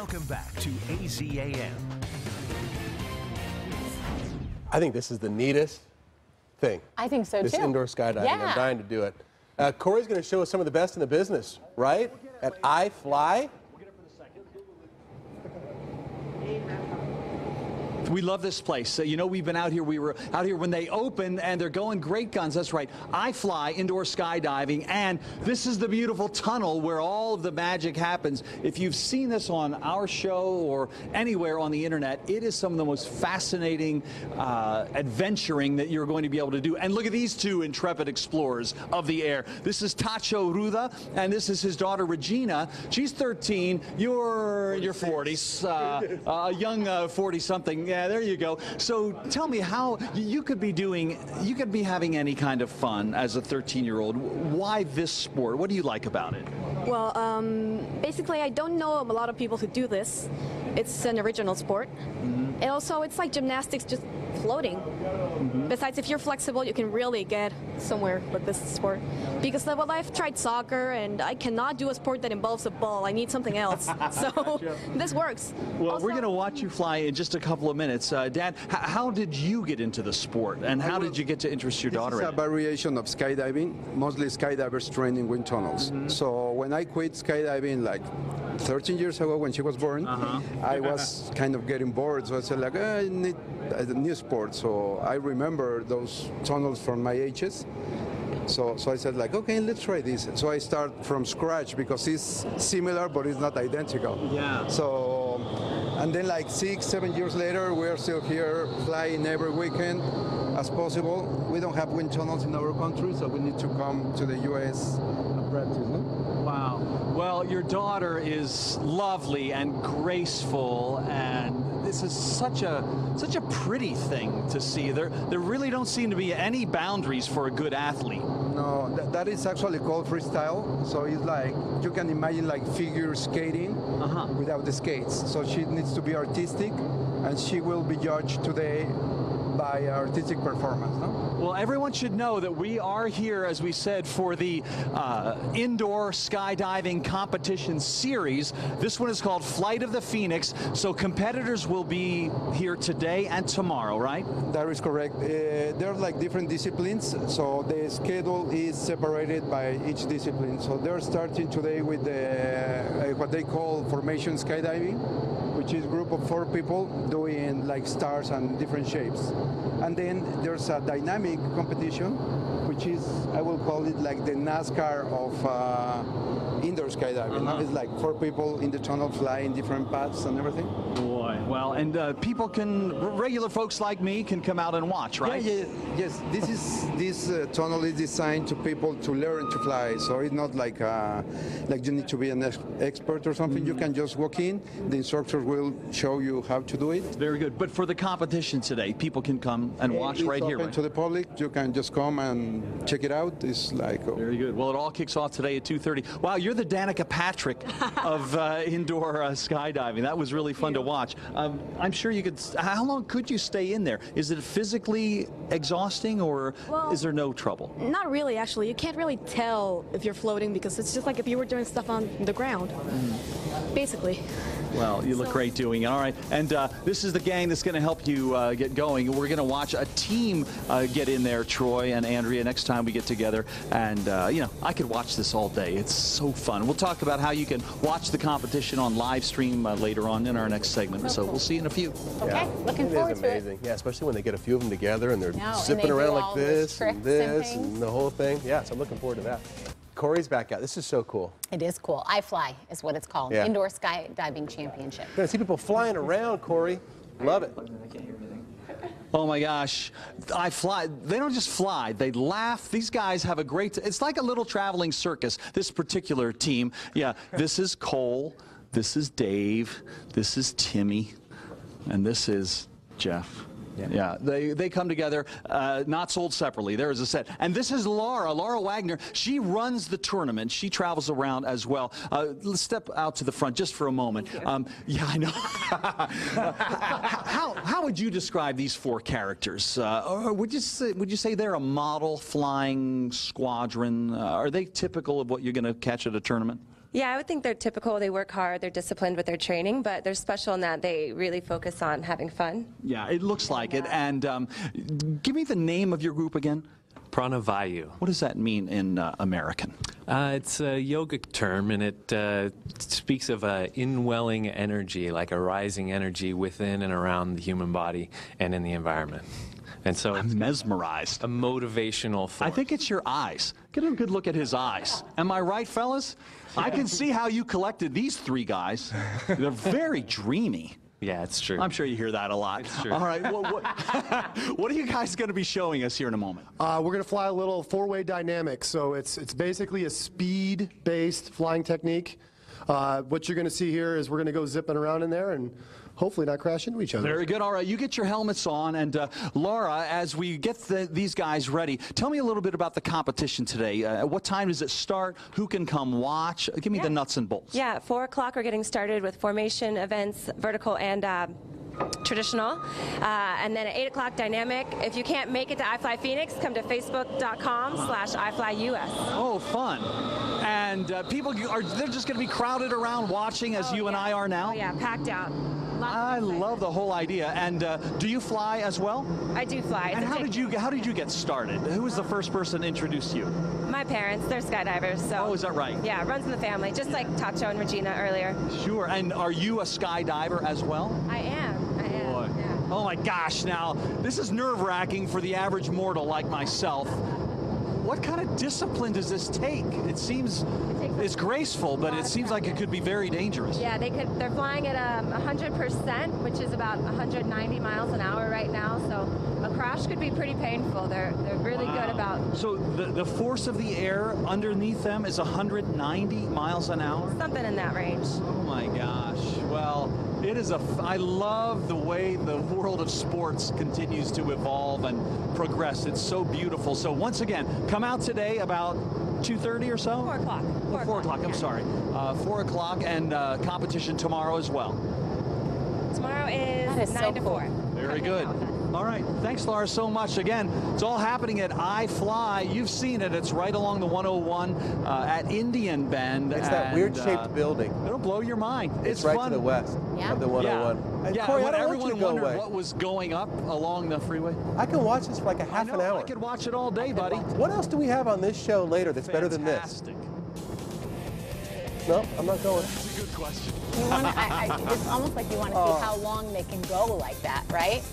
Welcome back to AZAM. I think this is the neatest thing. I think so, this too. This indoor skydiving. Yeah. I'm dying to do it. Cory's going to show us some of the best in the business, right? At iFly. We love this place. You know, we've been out here. We were out here when they opened, and they're going great guns. That's right. iFly indoor skydiving, and this is the beautiful tunnel where all of the magic happens. If you've seen this on our show or anywhere on the internet, it is some of the most fascinating adventuring that you're going to be able to do. And look at these two intrepid explorers of the air. This is Tacho Ruda, and this is his daughter Regina. She's 13. You're 40s, a young 40-something. Yeah, there you go. So tell me how you could be having any kind of fun as a 13-year-old. Why this sport? What do you like about it? Well, basically, I don't know a lot of people who do this. It's an original sport. And also, it's like gymnastics, just floating. Besides, if you're flexible, you can really get somewhere with this sport. Because well, I've tried soccer, and I cannot do a sport that involves a ball. I need something else. So this works. Well, also, we're going to watch you fly in just a couple of minutes. Dad, how did you get into the sport, and how did you get to interest your daughter in it? It's a variation of skydiving. Mostly skydivers train in wind tunnels. So when I quit skydiving like 13 years ago when she was born, I was kind of getting bored. So I said, like, I need a new sport. So I remember those tunnels from my ages. So I said, like, okay, let's try this. So I start from scratch because it's similar, but it's not identical. Yeah. So, and then like 6-7 years later, we're still here flying every weekend as possible. We don't have wind tunnels in our country, so we need to come to the U.S. and practice. No? Wow. Well, your daughter is lovely and graceful, and this is such a pretty thing to see. There really don't seem to be any boundaries for a good athlete. No, that is actually called freestyle. So it's like, you can imagine like figure skating without the skates. So she needs to be artistic, and she will be judged today by artistic performance, no? Well, everyone should know that we are here, as we said, for the indoor skydiving competition series. This one is called Flight of the Phoenix, so competitors will be here today and tomorrow, right? That is correct. There are like different disciplines, so the schedule is separated by each discipline. So they're starting today with the, what they call formation skydiving, which is a group of 4 people doing like stars and different shapes. And then there's a dynamic competition, which is, I will call it like the NASCAR of indoor skydiving. It's like 4 people in the tunnel flying different paths and everything. Boy, well, and people regular folks like me can come out and watch, right? Yeah, yes. This tunnel is designed to people to learn to fly. So it's not like you need to be an expert or something. You can just walk in. The instructor will show you how to do it. Very good. But for the competition today, people can come and watch right here. It's open to the public. You can just come and check it out. It's like very good. Well, it all kicks off today at 2:30. Wow, you're the Danica Patrick of indoor skydiving. That was really fun to watch. I'm sure you could. How long could you stay in there? Is it physically exhausting, or is there no trouble? Not really, actually. You can't really tell if you're floating because it's just like if you were doing stuff on the ground, basically. Well, you look great doing it. All right, and this is the gang that's going to help you get going. We're going to watch a team get in there, Troy and Andrea, next time we get together. And, you know, I could watch this all day. It's so fun. We'll talk about how you can watch the competition on live stream later on in our next segment. So we'll see you in a few. Okay, looking forward to it. It is amazing. Yeah, especially when they get a few of them together and they're zipping and they around do like all this those and tricks this and and the whole thing. Yeah, so I'm looking forward to that. Cory's back out. This is so cool. It is cool. iFly is what it's called. Yeah. Indoor Skydiving Championship. You're going to see people flying around, Cory. Love it. Oh my gosh, they don't just fly, they laugh. These guys have a great, it's like a little traveling circus, this particular team. Yeah, this is Cole, this is Dave, this is Timmy, and this is Jeff. Yeah, they come together, not sold separately. There is a set. And this is Laura Wagner. She runs the tournament. She travels around as well. Let's step out to the front just for a moment. Yeah, I know. How would you describe these 4 characters? Or would you say they're a model flying squadron? Are they typical of what you're going to catch at a tournament? Yeah, I would think they're typical. They work hard, they're disciplined with their training, but they're special in that they really focus on having fun. Yeah, it looks like it. And give me the name of your group again. Pranavayu. What does that mean in American? It's a yogic term, and it speaks of an inwelling energy, like a rising energy within and around the human body and in the environment. And so I'm mesmerized. A motivational force. I think it's your eyes. Get a good look at his eyes. Am I right, fellas? I can see how you collected these three guys. They're very dreamy. Yeah, it's true. I'm sure you hear that a lot. It's true. All right, what are you guys going to be showing us here in a moment? We're going to fly a little four-way dynamic. So it's basically a speed-based flying technique. What you're going to see here is we're going to go zipping around in there and hopefully not crash into each other. Very good. All right, you get your helmets on. And Laura, as we get these guys ready, tell me a little bit about the competition today. What time does it start? Who can come watch? Give me the nuts and bolts. Yeah, at 4 o'clock we're getting started with formation events, vertical and traditional. And then at 8 o'clock, dynamic. If you can't make it to iFly Phoenix, come to facebook.com/iFlyUS. Oh, fun. And people, they're just going to be crowded around watching as you and I are now? Oh, yeah, packed out. I love the whole idea. And do you fly as well? I do fly. And how did you get started? Who was the first person to introduce you? My parents, they're skydivers. So. Oh, is that right? Yeah, it runs in the family, just like Tacho and Regina earlier. Sure. And are you a skydiver as well? I am. Boy. Yeah. Oh my gosh, now this is nerve-wracking for the average mortal like myself. What kind of discipline does this take? It seems it's graceful, but it seems like it could be very dangerous. Yeah, they're flying at 100%, which is about 190 miles an hour right now, so a crash could be pretty painful. They're really good about... So the force of the air underneath them is 190 miles an hour? Something in that range. Oh my gosh. Well, it is I love the way the world of sports continues to evolve and progress. It's so beautiful. So once again, come out today about 2:30 or so? 4 o'clock. 4 o'clock, I'm sorry. 4 o'clock, and competition tomorrow as well. Tomorrow is 9 to 4. Very good. All right. Thanks, Laura, so much. Again, it's all happening at iFly. You've seen it. It's right along the 101 at Indian Bend. It's that weird-shaped building. It'll blow your mind. It's right fun. to the west of the 101. And Yeah, Cory, when I don't want you everyone to go wondered away. what was going up along the freeway. I can watch this for like a half an hour. I could watch it all day, buddy. What else do we have on this show later that's better than this? Fantastic. No, I'm not going. That's a good question. It's almost like you want to see how long they can go like that, right?